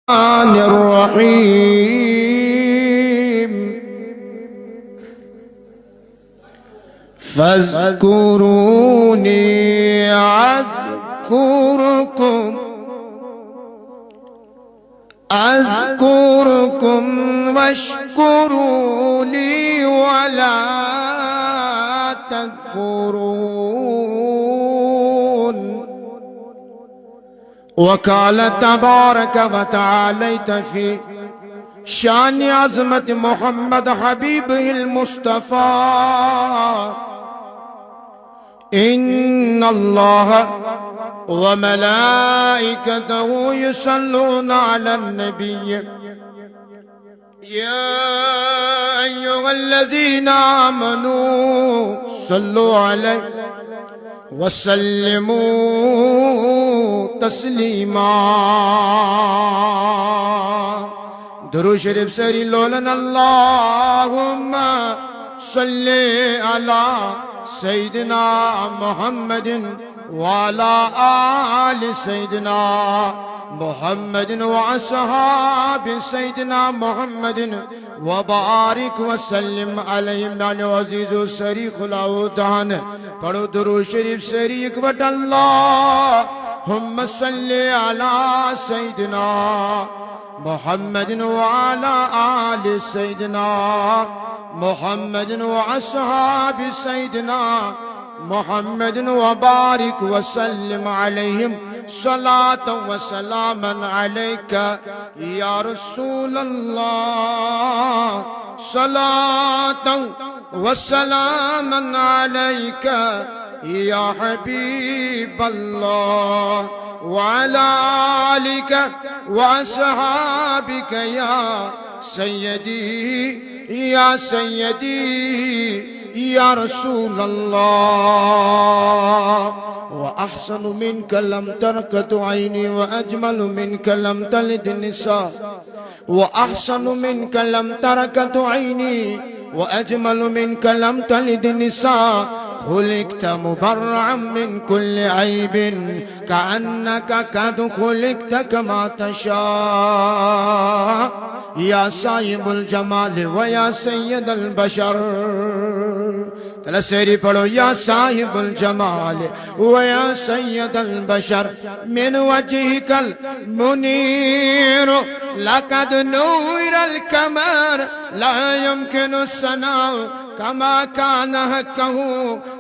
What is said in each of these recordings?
الرحيم فاذكروني أذكركم واشكروا لي ولا تكفرون. وقال تبارك وتعالى في شان عظمة محمد حبيبه المصطفى: إن الله وملائكته يصلون على النبي يا أيها الذين آمنوا صلوا عليه وسلموا تسليما. درود شریف سری لولن اللهم صل على سيدنا محمد وعلى آل سيدنا محمد وأصحاب سيدنا محمد وبارك وسلم عليهم. دان عزیز و سری خلاو دان پڑھو درود شریف سری اکبر اللهم صل على سيدنا محمد وعلى آل سيدنا محمد وأصحاب سيدنا محمد وبارك وسلم عليهم. صلاة وسلاما عليك يا رسول الله، صلاة وسلاما عليك يا حبيب الله، وعلى آلك وأصحابك يا سيدي يا سيدي يا رسول الله. وأحسن منك لم تركت عيني، وأجمل منك لم تلد النساء. وأحسن منك لم تركت عيني، وأجمل منك لم تلد النساء. خلقت مبرعا من كل عيب، كأنك قد خلقت كما تشاء. يا صاحب الجمال ويا سيد البشر. تلا سيري پڑھو يا صاحب الجمال ويا سيد البشر. من وجهك المنير لقد نور القمر، لا يمكن الثناء كما كان حقه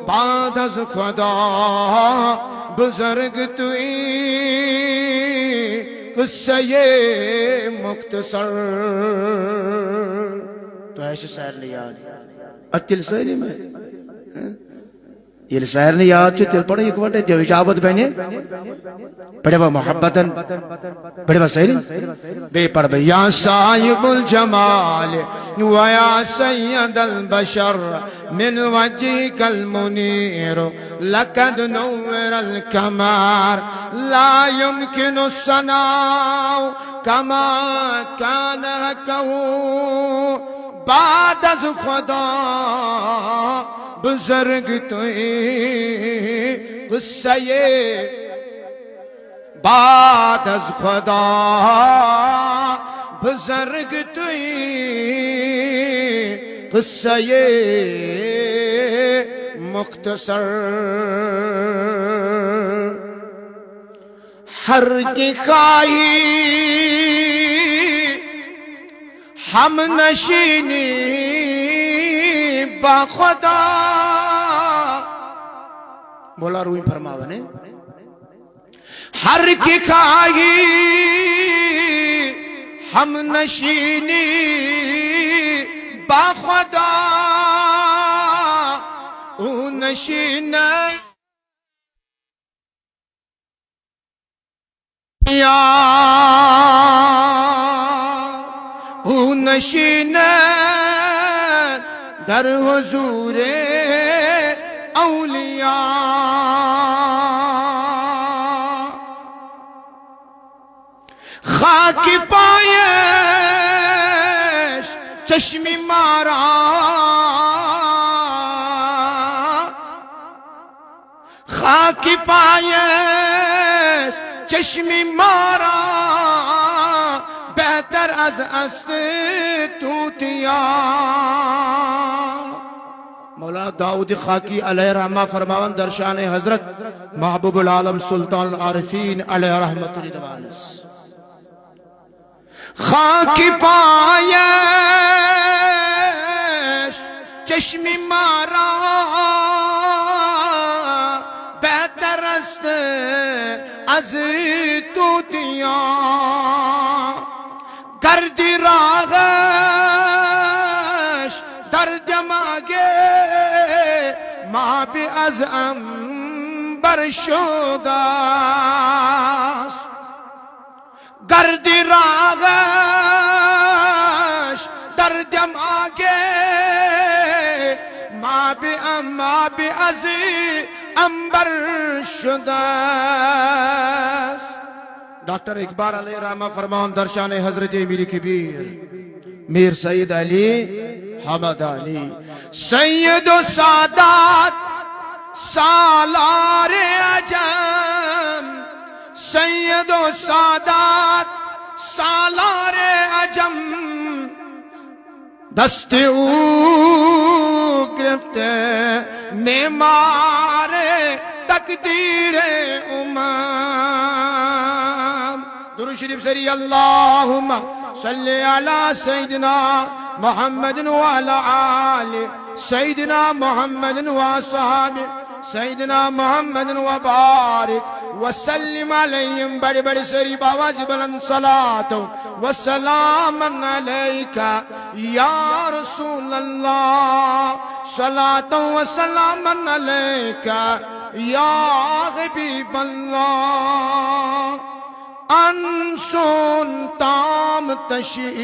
بعد از خدا. بزرگ توئی قصہ مختصر. تو ایسے سیر لیا اتل سیری میں یہ سیر نے یاد چھو تل پڑھو ایک وقت دیو اجابت بہنے پڑھے با محبتاً پڑھے با سیری بے پڑھ بے یا صاحب الجمال ویا سید البشر. من وجهك المنير لقد نور القمر، لا يمكن الثناء كما كان حقه بعد از خدا. بزرگ توئی قصہ بعد از خدا. بزرگ توئی قصہ مختصر. ہر کی خواہی ہم نشینی با خدا. مولا روی فرماونے ہر کی خواہی ہم نشینی با خدا. او نشین او نشین در حضور اولیاء. خاک پایش چشمی مارا، خاک پایش چشمی مارا. بہتر از است توتیا مولانا داؤد خاکی علیہ رحمہ فرماون در شان حضرت محبوب العالم سلطان العارفین علیہ رحمت ردوانس خاکی پایش چشمی مارا بہتر است از توتیا گردی راغش در دماغه ما بی از انبر شده است گردی راغش در دماغه ما بی از انبر شده است ڈاکٹر اقبال علیہ رحمہ فرمان در شان حضرت امیر کبیر میر سید علی حمد علی سید و سادات سالار عجم سید و سادات سالار عجم دست او گرفته معمار تقدیر امم درود شریف سری اللہم صلی علی سیدنا محمد وعلى آل سيدنا محمد وصحابه سيدنا محمد وبارك وسلم عليهم بڑی بڑی سری باواز بلند صلاة وسلام عليك يا رسول الله صلاة وسلام عليك يا حبيب الله انسون تام تشریف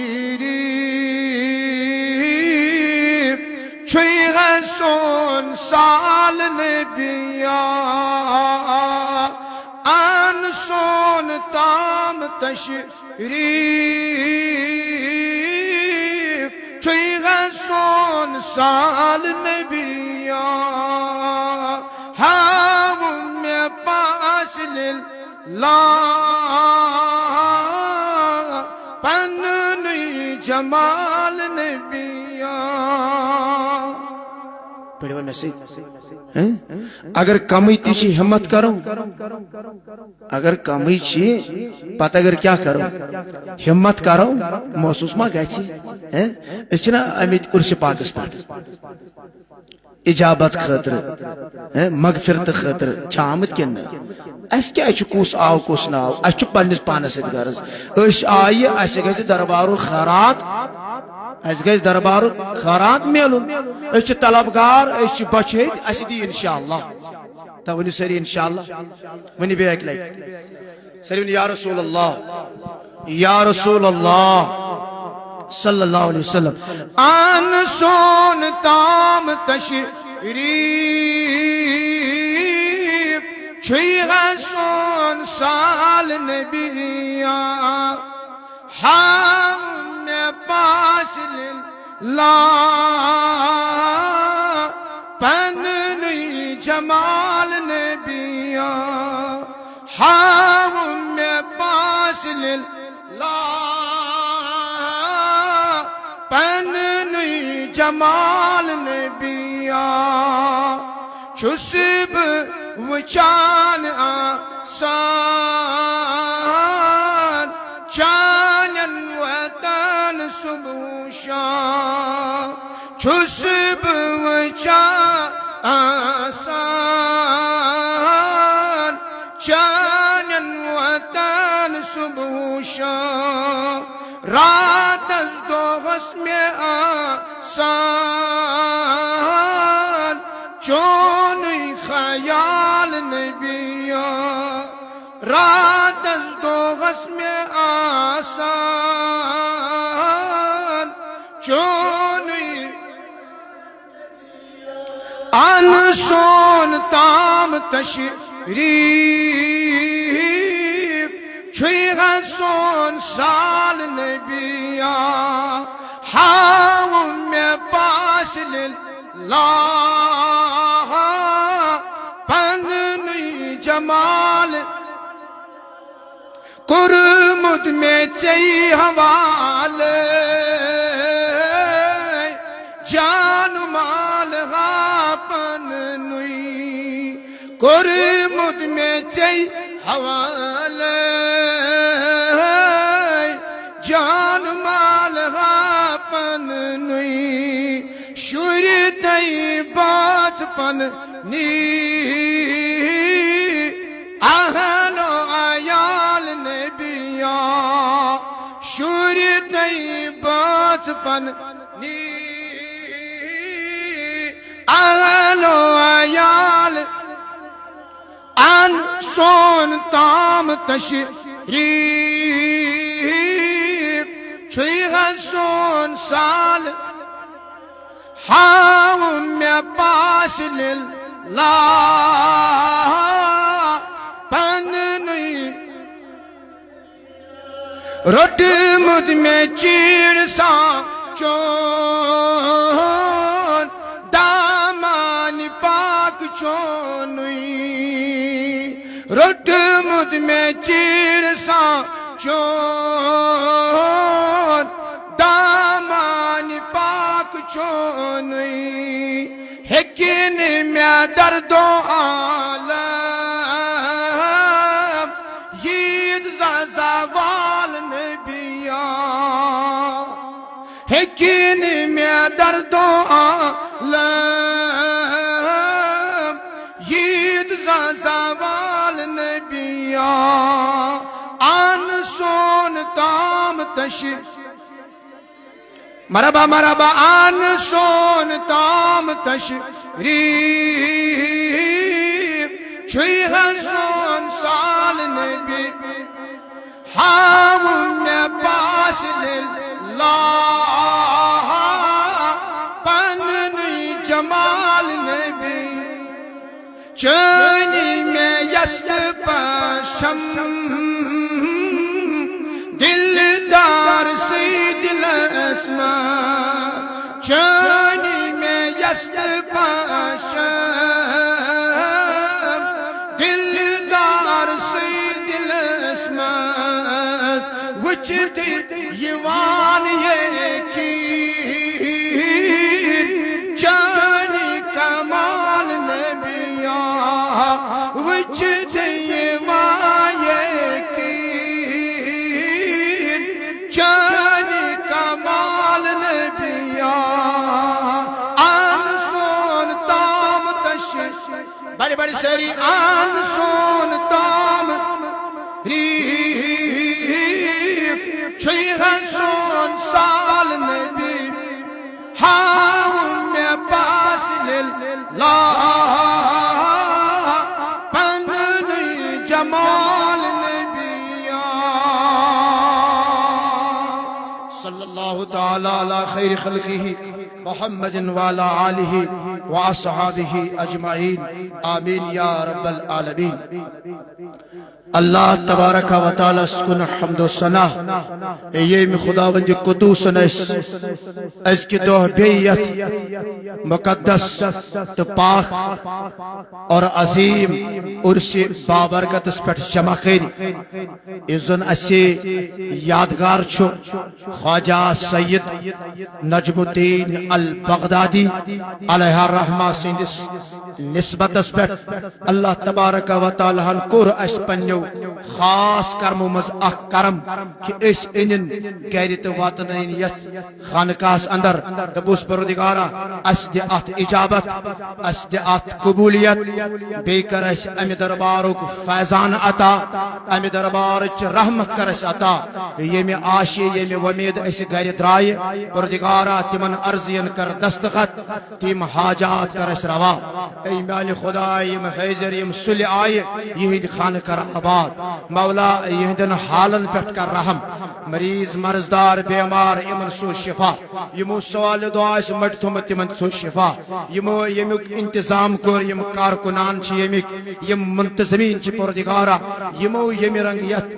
چوی غسون سال نبیا انسون تام تشریف چوی غسون سال نبیا ہم میں پاس لا پننی جمال نبیا پڑھو میسیج اگر کمی تیچی ہمت کرو اگر کمی چی پتہ اگر کیا کرو ہمت کرو محسوس ما گئی اس چھنا امید عرش پاکس پر اجابت خطر مغفرت خطر چامت کن اس کیا کس آو کس ناو اس پنس پانس غرض اس آئی اس گز دربار خیرات اس گز دربار خیرات میلن اس طلبگار اس بچت اس دی انشاءاللہ تو ونی سری انشاءاللہ ونی بے ایک لائٹ سری ونی یا رسول اللہ یا رسول اللہ صلی اللہ علیہ وسلم آن سون تام تشریف چھوئی غسون سال نبیا ہم میں پاس للہ پننی جمال نبیا ہم میں پاس للہ پننی جمال نبیا چسب وچان آسان چانن وطن سبوشان چسب وچان آسان چانن وطن سبوشان رات از دو غسم آسان چونی خیال نبیا رات از دو غسم آسان چونی انسون تام تشریف چوی غسون سال نبیا ہاؤں میں پاس للہ پننی جمال کورمت میں ژے حوالہ جان مال ہا پننُے کورمت میں ژے حوالہ جان مال ہا پننُے شُرۍ دے بچپن اہل و عیال نبیا شُرۍ دے بچپن اہل و عیال ان سون تام تشریف چھُے سون سال ہاو مے پاس للہ پننُے روٚٹمُت مے چیٖڑ سا چون دامان پاک چونُے روٚٹمُت مے چیٖڑ سا چون دامان پاک چونُے ہیٚکہِ نہٕ مےٚ دردو عالم ییٖت زوال نبیا ہیٚکہِ نہٕ مےٚ دردو عالم ییٖت زوال نبیا ان سون تام تشریف مرحبا مرحبا ان سون تام تشریف چھُے سون سال نبی ہاو مے پاس للہ پننُے جمال نبی چٲنی مے یژھہِ پشم دلدار سے دلس منٛز چٲنی مے یژھہِ پشم دلدار سے دلس منٛز وُچھِتھ یِوان یقیٖن چٲنی کمال نبیا وُچھِتھ یِوان یقیٖن چٲنی کمال نبیا ان سون تام تشریف بڑے بڑے سٲری ان سون تام چھُے سون سال نبی ہاو مے پاس للہ پننُے جمال نبیا صلی اللہ تعالی علی خیر خلقہ محمد وعلی آلہ واصحابہ اجمعین آمین یا رب العالمین اللہ تبارک و تعالی سکن حمد و ثنا یہ خداوند قدوسن اس کی دو بیعت مقدس تو پاک اور عظیم عرس بابرکت اس پر جمع کری ازن اسی یادگار چھو خواجہ سید نجم الدین البغدادی علیہ الرحمہ سندس نسبت اس پر اللہ تبارک و تعالی ہن کور اس پنیو خاص کرمو مز اخ کرم کہ اس انن گیرت واتن یت خانقاہس اندر دبوس پروردگارا اس دی ات اجابت اس دی ات قبولیت بے کر اس امی دربارک فیضان عطا امی دربارچ رحمت کر اس عطا یمی آشی یمی ومید اس گر درائے پروردگارا تمن ارزین کر دستخط تیم حاجات کر اس روا ای میان خدا یم خیزر یم سلی آئے یہی خان کر آباد مولا یہدن حالن پیٹ کر رحم مریض مرضدار بیمار یمن سو شفا یمو سوال دعا اس مٹتھمت یمن سو شفا یمو یمیک انتظام کور یم کارکنان چھ یمیک یم منتظمین چھ پروردگارا یمو یمی رنگ یت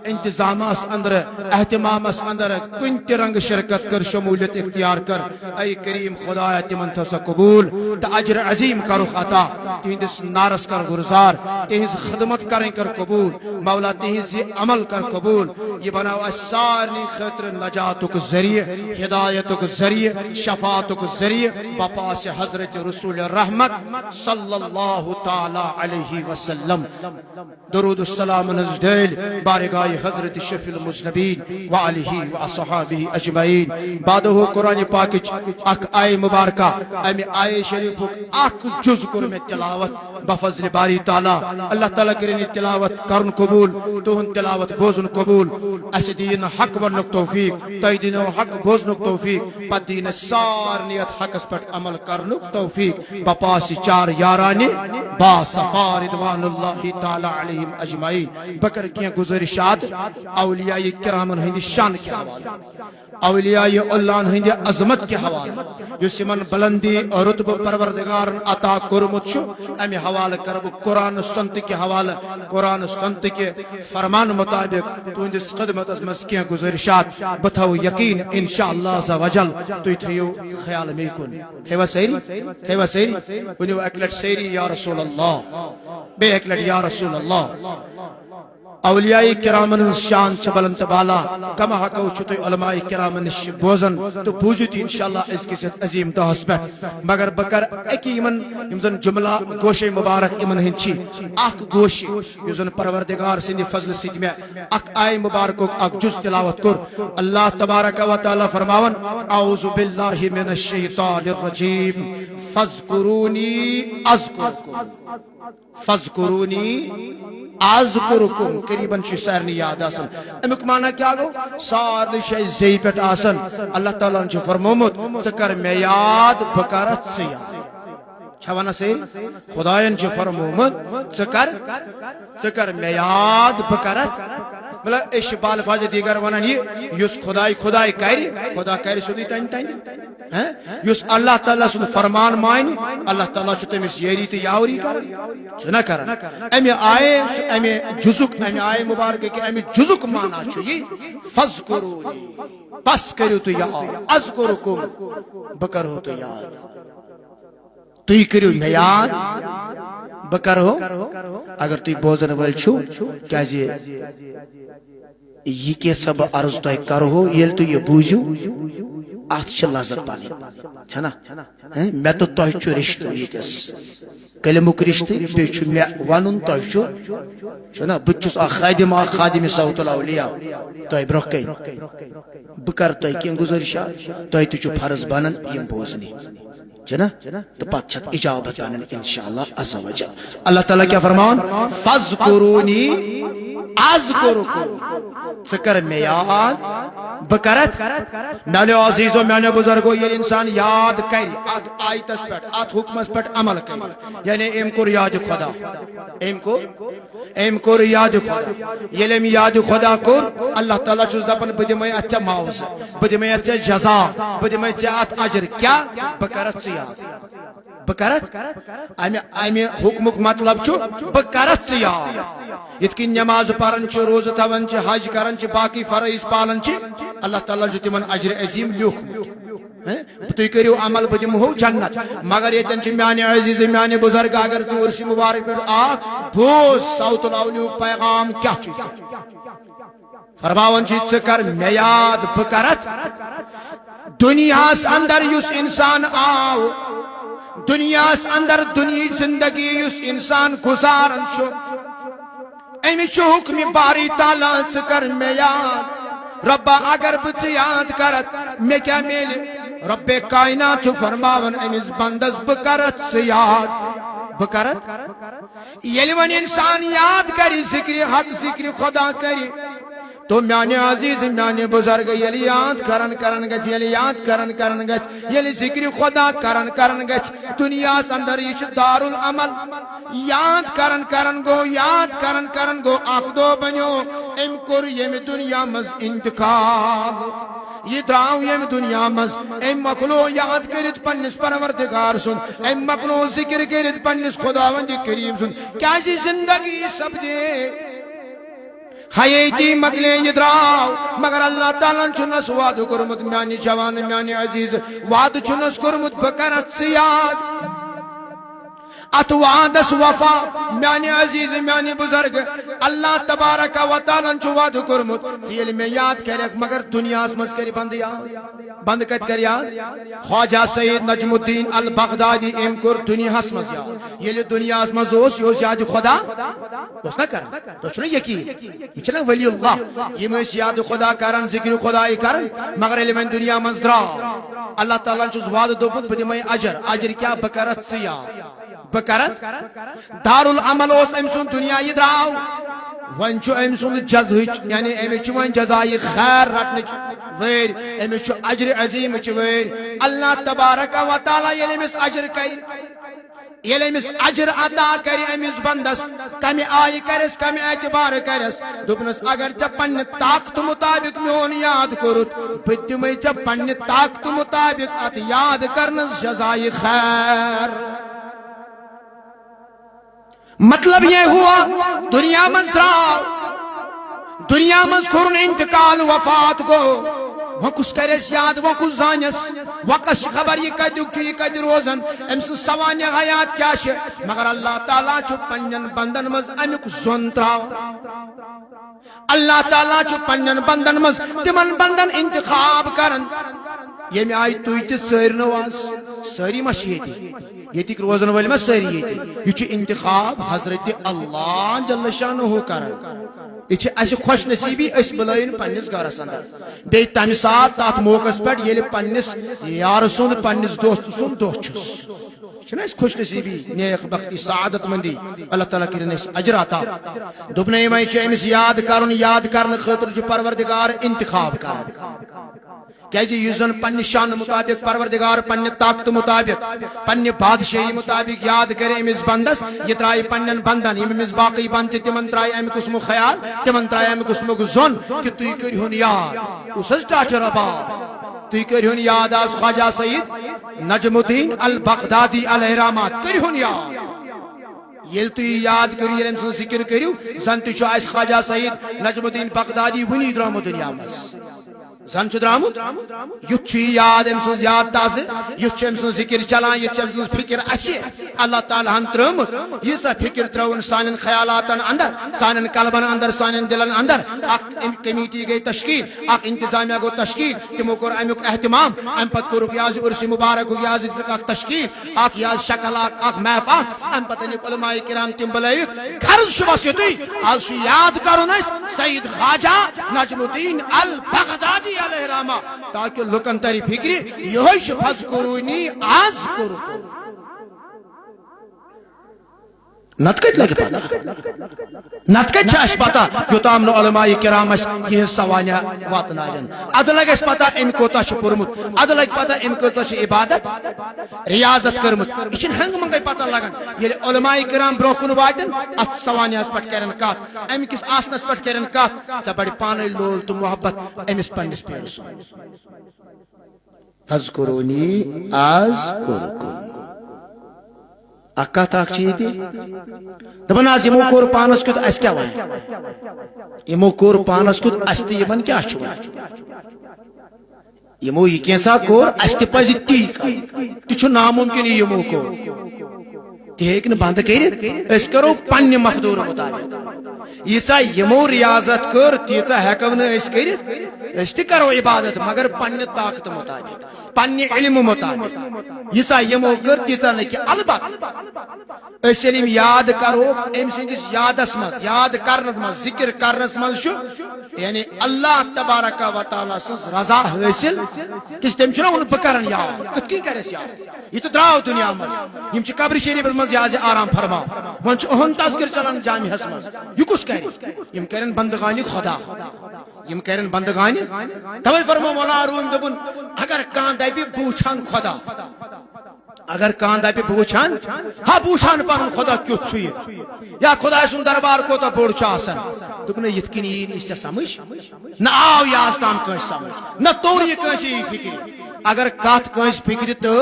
انتظام اس اندر اہتمام اس اندر کن تی رنگ شرکت کر شمولیت اختیار کر اے کریم خدایا تمن تھو سا قبول تو اجر عظیم کرو عطا تہندس نارس کر گزار تہذ خدمت کریں کر قبول مولا تہذ عمل کر قبول یہ بناو اس سارنی خاطر نجاتک ذریعہ ہدایتک ذریعہ شفاعتک ذریعہ بپاس حضرت رسول رحمت صلی اللہ تعالی علیہ وسلم درود السلام نزدیل بارگاہ حضرت شفیع المذنبین وآلہ وصحابہ اجمعین بعدہ قرآن پاکچ اک آئے مبارکہ امی آئے شریف اک جز کر میں تلاوت بفضل باری تعالی اللہ تعالیٰ کرنی تلاوت کرن قبول تہن تلاوت بوزن قبول اس دین حق ورنک توفیق تہ دین حق بوزنک توفیق پت دین سارنیت حقس پر عمل کرنک توفیق بپاس چار یارانی با صفا رضوان اللہ تعالی علیہم اجمعین بکر کیا گزارشات اولیاء کرامن ہندی شان کے حوالے اولیاء اللہ ہندی عظمت کے حوالے جس من بلندی اور رتب پروردگار عطا کرمت شو امی حوالہ کرب قرآن سنت کے حوالہ قرآن سنت کے فرمان مطابق تو اندس خدمت از مسکیاں گزارشات بتاو یقین انشاءاللہ عز و جل تو تھیو خیال میں کن تھیوا سیری ونیو اکلٹ سیری یا رسول اللہ بے اکلٹ یا رسول اللہ اولیاء کرامن شان چبلنت بالا کما حقو چھتو علماء کرامن بوزن تو بوزیتی انشاءاللہ اس کے ساتھ عظیم دہس پہ مگر بکر ایکی ایمن یمزن جملہ گوشے مبارک ایمن ہنچی اک گوشی یمزن پروردگار سندی فضل سید میں اک آئے مبارکو اک جز تلاوت کر اللہ تبارک و تعالی فرماون اعوذ باللہ من الشیطان الرجیم فاذکرونی اذکرکم فاذکرونی اذکرکم قریباً چھ سارنی یاد آسن امیک معنی کیا گو سارنی شای زی پیٹ آسن اللہ تعالیٰ نے فرمومت سکر میں یاد بکارت سے یاد چھوانا سے خدایان چھ فرمومت سکر میں یاد بکارت مطلب اس بالفاظ دیگر ونن یہ یس خدای کری خدا کری سودی تین یس اللہ تعالیٰ سن فرمان مائن اللہ تعالیٰ چھ تمس یری تو یاوری کر چھنا کرن امی آئے مبارک کہ امی جزک مانا چھ یہ فذکرونی بس کریو تو یاد اذکرکم بکرو تو یاد تو کریو میں یاد بکرو اگر تو بوزن ول چھو کیا جی یہ کے سب عرض تو کرو یل تو یہ بوزو آت چھ لذت پالی چھنا میں تو توہ چھو رشتو یتس کلمک رشتہ بیچ میں ونن توہ چھنا بچس خادم صوت الاولیاء توہ برونہ کن بکر توہ کین گزارشا توہ تو فرض بنن یم بوزنی چھنا تو پتہ چھت اجابت بنن انشاءاللہ عز و جل اللہ تعالیٰ کیا فرمان فاذکرونی اذکرکم سکر میں یاد بکرت میانے عزیزو میانے بزرگو یہ انسان یاد کری آت آیتس پیٹ آت حکمس پیٹ عمل کری یعنی ایم کو یاد خدا ایم کو یاد خدا یہ لیم یاد خدا کر اللہ تعالیٰ چوز دپن بدی میں اچھا معاوضہ بدی میں اچھا جزا بدی میں اچھا آت اجر کیا بکرت سے یاد بکرت آمی حکمک مطلب چھو بکرت سے یاد یتکی نماز پارن چھ روز تھون چھ حج کرن چھ باقی فرائض پالن چھ اللہ تعالیٰ جو تمن اجر عظیم لیوکھ تو کریو عمل بدم ہو جنت مگر یتن چھ میانے عزیز میانے بزرگ اگر چھ ورسی مبارک پر بوز صوت الاولیاء پیغام کیا چیز فرماون چھ کر میں یاد بکرت دنیاس اندر یس انسان آو دنیاس اندر دنیا زندگی یس انسان گزارن چھو امی چھو حکم باری تعالیٰ سکر میں یاد ربا اگر بچ یاد کرت میں کیا میلے رب کائنات چھو فرماون امیز بندز بکرت سے یاد بکرت یلون انسان یاد کری ذکر حق ذکر خدا کری تو میانے عزیز میانے بزرگ یلی یاد کرن گچ یلی یاد کرن گچ یلی ذکر خدا کرن گچ دنیا اندر یہ دار العمل یاد کرن گو آخدو بنیو ام کر یم دنیا مز انتقال یہ دراؤ یم دنیا مز ام مخلو یاد کرت پنس پروردگار سن ام مخلو ذکر کرت پنس خداوند کریم سن کیا زندگی سب دے حیاتی مکلے یہ دراو مگر اللہ تعالیٰ چھنس وعد کرمت میانی جوان میانی عزیز وعد چھنس کرمت بکرت سیاد ات وعدس وفا میانی عزیز میانی بزرگ اللہ تبارک و تعالیٰ چھو وعد کرمت سیل میں یاد کرک مگر دنیا اسمس کری بند یاد بند کت کر یاد خواجہ سید نجم الدین البغدادی ام کر دنیا اسمس یاد یہ دنیا اسمس یوز یاد خدا اس نہ کرن تو چھنا یقین یہ چھنا ولی اللہ یہ میں یاد خدا کرن ذکر خدای کرن مگر علم دنیا منظرا اللہ تعالیٰ چھو وعد دوبت بدی میں اجر کیا بکرت سیاد بکرت دار العمل اس امسون دنیا یہ دراو ونچو امسون جزہچ یعنی امچ ون جزائی خیر رٹنچ ویر امچ اجر عظیم چ ویر اللہ تبارک و تعالی یلمس اجر کر یلمس اجر عطا کر امس بندس کمی آئی کرس کمی اعتبار کرس دپنس اگر چ پن طاقت مطابق میون یاد کرت بتمے چ پن طاقت مطابق ات یاد کرنس جزائی خیر مطلب یہ ہوا دنیا من دراو دنیا من کورن انتقال وفات کو وہ کس کرس یاد وہ کس زانس وہ کس خبر یہ کدیک چھو یہ کدی روزن امس سوانہ حیات کیا چھ مگر اللہ تعالیٰ چھو پنن بندن مز امیک زون تراو اللہ تعالیٰ چھو پنن بندن مز تمن بندن انتخاب کرن یہ میں آئی توی تی سیر نواز سری مشیتی یتک روزن والی میں سری یتی یہ چھو انتخاب حضرت اللہ جل شانہ کرن یہ چھو ایسے خوش نصیبی اس بلائن پنیس گارس اندر بے تامی ساتھ تات موقع پر یہ پنیس یار سن پنیس دوست سن دوچس چھنا اس خوش نصیبی نیک بختی سعادت مندی اللہ تعالیٰ کرنے اس اجر آتا دبنے میں چھو امس یاد کرن خطر جو پروردگار انتخاب کرن کیازِ یوزن پنی شان مطابق پروردگار پنی طاقت مطابق پنی بادشاہی مطابق یاد کرے امس بندس یہ ترائی پنن بندن امس باقی بند تمن ترائی ام قسم خیال تمن ترائی ام قسم زون کہ تُوی کرہن یاد اس ٹاچر ابا تُوی کرہن یاد آز خواجہ سید نجم الدین البغدادی علیہ رحمت کرہن یاد یل تُوی یاد کریو یل امس ذکر کریو زن تُو چھو اس خواجہ سید نجم الدین بغدادی ونی درامو دنیا مز زن چھ درامت یت چھ یاد ام سن یاد تازہ یت چھ ام سن ذکر چلان یت چھ ام سن فکر اچھے اللہ تعالی ہن ترمت یہ سا فکر ترون سانن خیالاتن اندر سانن قلبن اندر سانن دلن اندر اک کمیٹی گئی تشکیل اک انتظامیہ گو تشکیل تمو کور امیک اہتمام ام پت کورک یاز عرس مبارک یاز اک تشکیل اک یاز شکل اک محفل ام پت نک علماء کرام تم بلائک غرض شبس یتوی آز یاد کرن اس سید خواجہ نجم الدین البغدادی علیہ رحمہ تاکہ لکن تری فکری یہ فذکرونی آز کرو نتکت لگی پتا نتکت چھا اس پتا جو تامن علماء کرام اس یہ سوانیا واتن آئین اد لگ اس پتا ان کو تا چھ پرمت اد لگ پتا ان کو تا چھ عبادت ریاضت کرمت اچھن ہنگ منگئی پتا لگن یہ علماء کرام بروکن واتن ات سوانیا اس پٹ کرن کات ام کس آسنس پٹ کرن کات چا بڑی پانے لول تو محبت امس پنس پیرسو فذکرونی آز کرکم اکات اک چیتی دبن آز یمو کور پانس کت اس کیا وائن یمو کور پانس کت استی یمن کیا چھو یمو یہ کیسا کور استی پازی تی چھو ناممکن یمو کور تی ایک بند کرت اس کرو پن مقدور مطابق ییژا یمو ریاضت کر تیژا ہیکو نہ اس کرت اس تہ کرو عبادت مگر پن طاقت مطابق پن علم مطابق ییژا یمو کر تیژا نہ کہ البتہ اس علم یاد کرو ام سندس یادس مز یاد کرنس مز ذکر کرنس مز یعنی اللہ تبارک و تعالی سن رضا حاصل کس تم چھنا ون بکرن یاد کت کی کرس یاد یہ تو دراو دنیا مز یم چھ قبر شریف مز یاز آرام فرما ون چھ اہن تذکر چلان جامع ہس مز یہ کس کر یم کرن بندگانی خدا یم کرن بندگانی توے فرمو مولا روم دبن اگر کان دبی بوچھان خدا اگر کان دبی بوچھان ہا بوچھان پن خدا کیت چھ یا خدا سن دربار کو تو بوڑ چھ آسن دبن یت کنی اس سمجھ نہ آو یاز تام کس سمجھ نہ تور یہ کسی فکر اگر کات کس فکر تو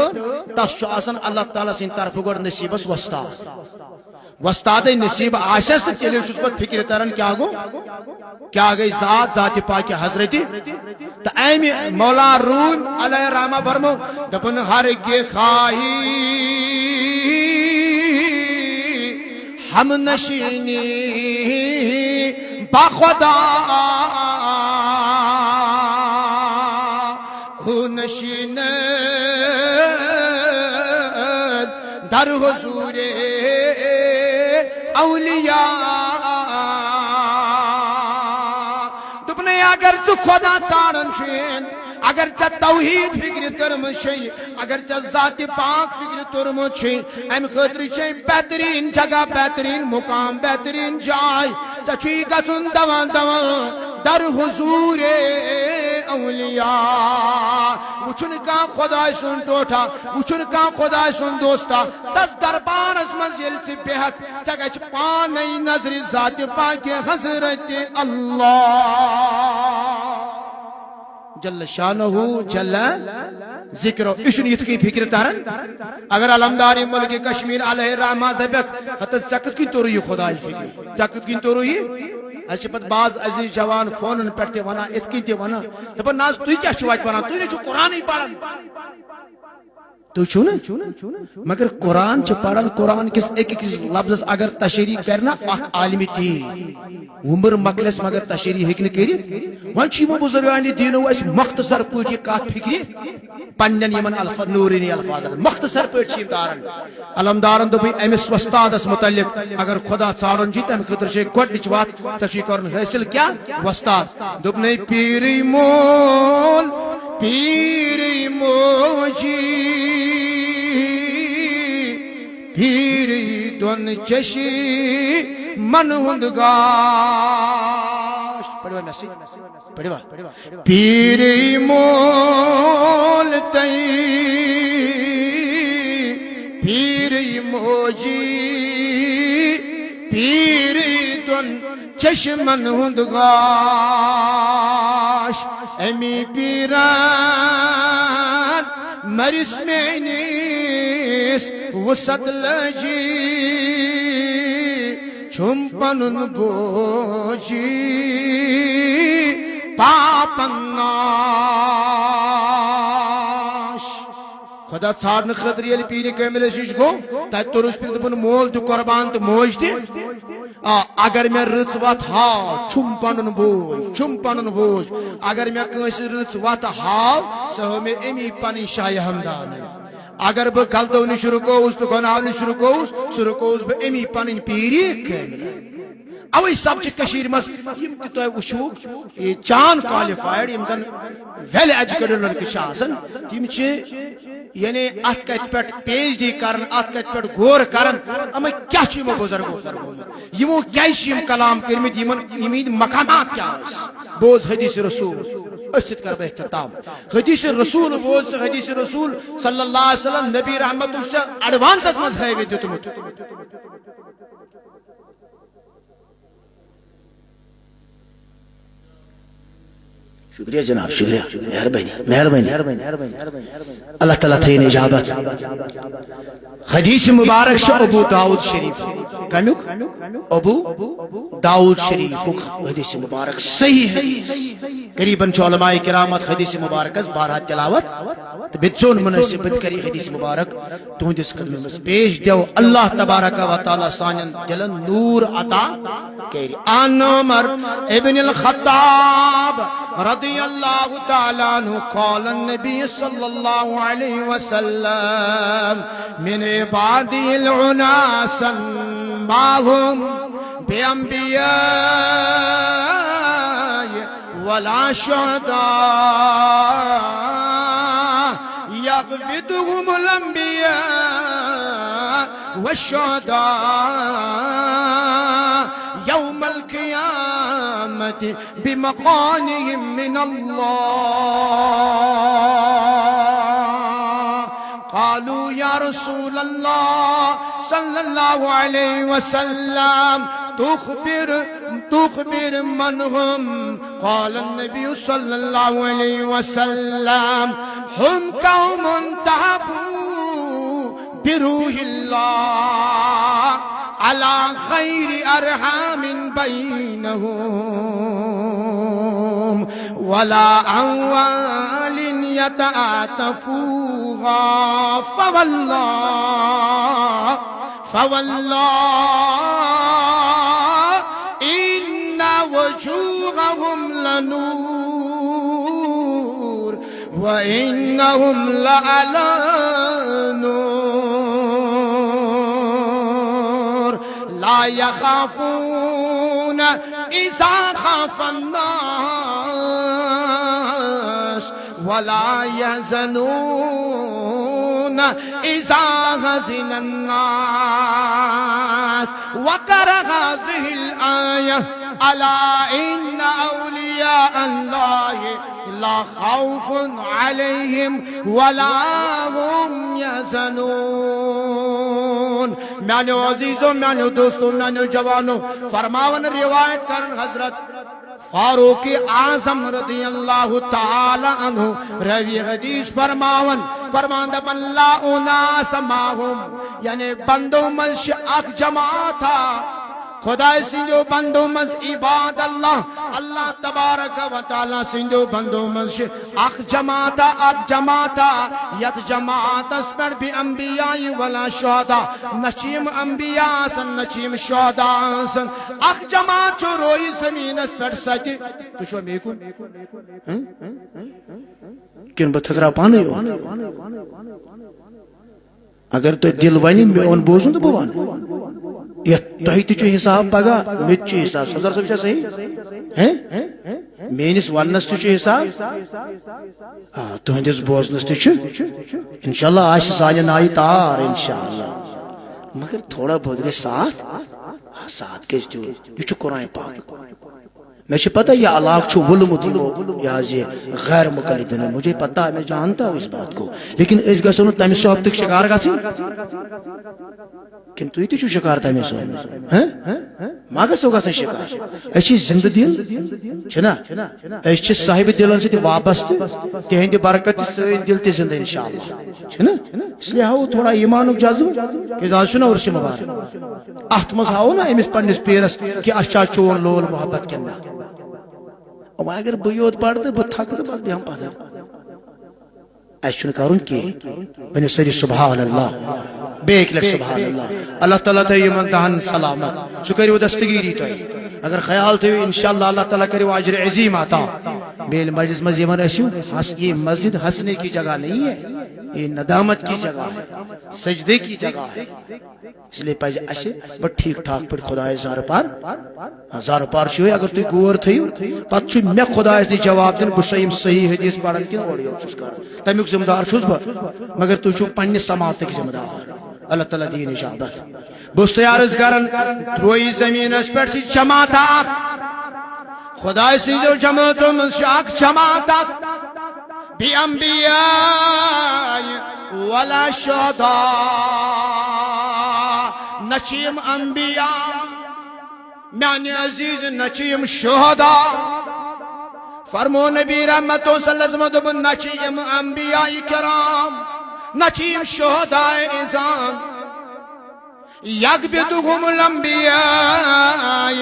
تس چھ آسن اللہ تعالی سن طرف گڈ نصیبس وستاد وستاد نصیب آشس تو تیلے چھس پت فکر تران کیا گو کیا گئی ذات پاک حضرت تو امی مولا روم علیہ رحمہ فرمو دپن ہر کے خواہی ہم نشینی باخدا ہو نشین در حضور اولیاء دپنے اگر ژٕ خدا ژارن چھُین اگر ژےٚ توحید فکر ترمٕژ چھے اگر ژےٚ ذات پاک فکر ترمُت چھے امہِ خٲطرٕ چھے بہترین جگہ بہترین مقام بہترین جاے ژےٚ چھُے گژھُن دوان دوان در حضور اولیاء وچھُن کانٛہہ خۄداے سُنٛد ٹوٹھا وچھُن کانٛہہ خۄداے سُنٛد دوستا تس دربارس منٛز ییٚلہِ ژٕ بیہکھ ژےٚ گژھِ پانے نظرِ ذات پاکہِ حضرت اللہ جل شانہ جل ذکر اشن یت کی فکر تارن اگر علمدار ملک کشمیر علیہ رحمہ دبک ہتس چکت کی توری خدای فکر چکت کی توری اچھا پت باز عزیز جوان فونن پڑھتے ونا اتکی تے ونا دپن ناز تو کیا شواج پڑھا تو نے جو قرآن ہی پڑھا تو چھونا مگر قرآن چھ پڑھن قرآن کس ایک لفظ اگر تشریح کرنا اخ عالمی تھی عمر مکلس مگر تشریح ہکن کریت وان چھ وہ بزرگانی دینو اس مختصر پوچی کات فکری پنن یمن الفاظ نورینی الفاظ مختصر پوچی دارن علمدارن دو بھی امس وستاد اس متعلق اگر خدا ژارن جی تم خطر چھ گڈنچ وات تشی کرن حاصل کیا وستاد دبنے پیری مول پیری موجی پیری دون چشی من ہندگاش پڑھوا میسی پڑھوا پیری مول تئی پیری موجی پیری دون چش من ہندگاش امی پیران مرس میں نیس وسط لجی چھم پنن بوجی پاپن ناش خدا ژھارن خاطر ییٚلہِ پیٖرِ کاملس نِش گوٚو تتہِ توٚرُس پھِرِ دوٚپُن مول تہِ قۄربان تہٕ موج تہِ اگر میں رٕژ وتھ ہاو چھُم پنُن بوج اگر میں کٲنٛسہِ رٕژ وتھ ہاو سۄ ہٲو مےٚ امی پنٕنۍ شاہِ ہمدانٕے اگر بہٕ غلطو نِش رُکووُس تہٕ گۄناہو نِش رُکووُس سُہ رُکووُس بہٕ امی پنٕنۍ پیٖرِ کاملن اوے سب چھ کشیر مز یم تہ تہ وچھو چان کوالیفائڈ یم زن ویل ایجوکیٹڈ لڑکہ چھ آسان تم چھ یعنی ات کت پہ پی ایچ ڈی کرن ات کت پہ غور کرن اما کیا چھ یمو بزرگو فرموت یمو کیازِ یم کلام کرمت یمن مقامات کیا بوز حدیث رسول اسد کر بہ اختتام حدیث رسول بوز حدیث رسول صلی اللہ علیہ وسلم نبی رحمت اللہ ایڈوانس مز ہے دتمت شکریہ جناب شکریہ مہربانی اللہ تعالیٰ تھین اجابت حدیث مبارک شاہ ابو داؤد شریف کمیک ابو داؤد شریف حدیث مبارک صحیح حدیث قریباً علماء کرامت حدیث مبارک از بارہ تلاوت تو بچون مناسبت کری حدیث مبارک تہندس قدم میں پیش دیو اللہ تبارک و تعالی سانن دلن نور عطا کری عن عمر ابن الخطاب رضی اللہ تعالی عنہ قال النبی صلی اللہ علیہ وسلم من عبادی العناسا ما هم بانبیاء ولا شهداء يقبضهم الانبياء والشهداء يوم القيامة بمقامهم من الله قالوا يا رسول الله صلى الله عليه وسلم تخبر من هم قال النبي صلى الله عليه وسلم هم قوم تهبوا بروح الله على خير أرحام بينهم ولا أموال يتعاطفوها فوالله إن وجوههم لنور وإنهم لعلى نور لا يخافون إذا خاف الناس ولا يحزنون إذا حزن الناس وقرأ هذه الآية ألا إن أولياء الله لا خوف عليهم ولا هم يحزنون. میانو عزیزوں، میانو دوستوں، میانو جوانوں، فرماون روایت کرن حضرت فاروق اعظم رضی اللہ تعالی عنہ روی حدیث فرماون دپن لا اناس ماہم، یعنی بندو منش اک جماعت تھا خدا سنجو بندو منز عباد اللہ تبارک و تعالی سنجو بندو منز اک جماعتا یت جماعت اس پر بھی انبیاء ولا شہداء، نچیم انبیاء سن نچیم شہداء سن، اک جماعت چو روئی زمین اس پر ستی تو شو میکن کن بتھکرا پانے ہو اگر تو دل وانی میں ان بوزن تو بوان یہ تہی تچو حساب پگا مچو حساب صدر صاحب چھا صحیح ہیں مینس ونس تچو حساب تو ہندس بوزنس تچو انشاءاللہ آش سانیہ نائی تار انشاءاللہ مگر تھوڑا بہت گئے ساتھ کیس دیو یہ چھو قرآن پاک میں چھے پتہ یہ علاق چھو ولمتی ہو یا غیر مقلدن ہے، مجھے پتہ ہے، میں جانتا ہوں اس بات کو، لیکن اس گا سنو تیمی صحب تک شکار گا سی کن تو ہی چھو شکار تیمی صحب ماں گا سو گا سن شکار ایچی زندہ دل چھنا ایچی صاحب دلن سے تی وابست تیہن دی برکت سین دل تی زندہ انشاءاللہ چھنا اس لئے ہاو تھوڑا ایمانک جازم کہ زاد سنا ورسی مبارک احتمس ہاو نا امیس پنیس پیرس کہ اشچا چون لول محبت کرنا اور اگر بیوت پڑھتے بہت تھکتے بس بھی ہم پادر ایشن کارون کی بنی سری سبحان اللہ بیک لٹ سبحان اللہ اللہ تعالیٰ تے یمن دہن سلامت سکری و دستگیری تو اگر خیال تے انشاءاللہ اللہ تعالیٰ کرے واجر عظیم آتا میل مجلس مزیمن ایسیوں یہ مسجد ہسنے کی جگہ نہیں ہے، یہ ندامت کی جگہ ہے، سجدے کی جگہ ہے، اس لئے پائے ایسے بٹ ٹھیک ٹھاک پر خدا زار پار چھوئے اگر تو گور تھیو پت چھو میں خدا اس نے جواب دن بسیم صحیح حدیث پڑھن کی اوڑی ہو چوز کر تمیک ذمہ دار چھوز با مگر تو چھو پنی سماعت کی ذمہ دار اللہ تعالیٰ دین اجابت بست یارز کرن روئی زمین اس پر چی جماعت آخ خدا اسی جو جماعتوں من شاک جماعت آخ بی انبیاء ولا شہداء نچیم انبیاء میانی عزیز نچیم شہداء فرمو نبی رحمتو صلی اللہ علیہ وسلم نچیم انبیاء کرام نچیم شہداء ازام یقبدهم الانبیاء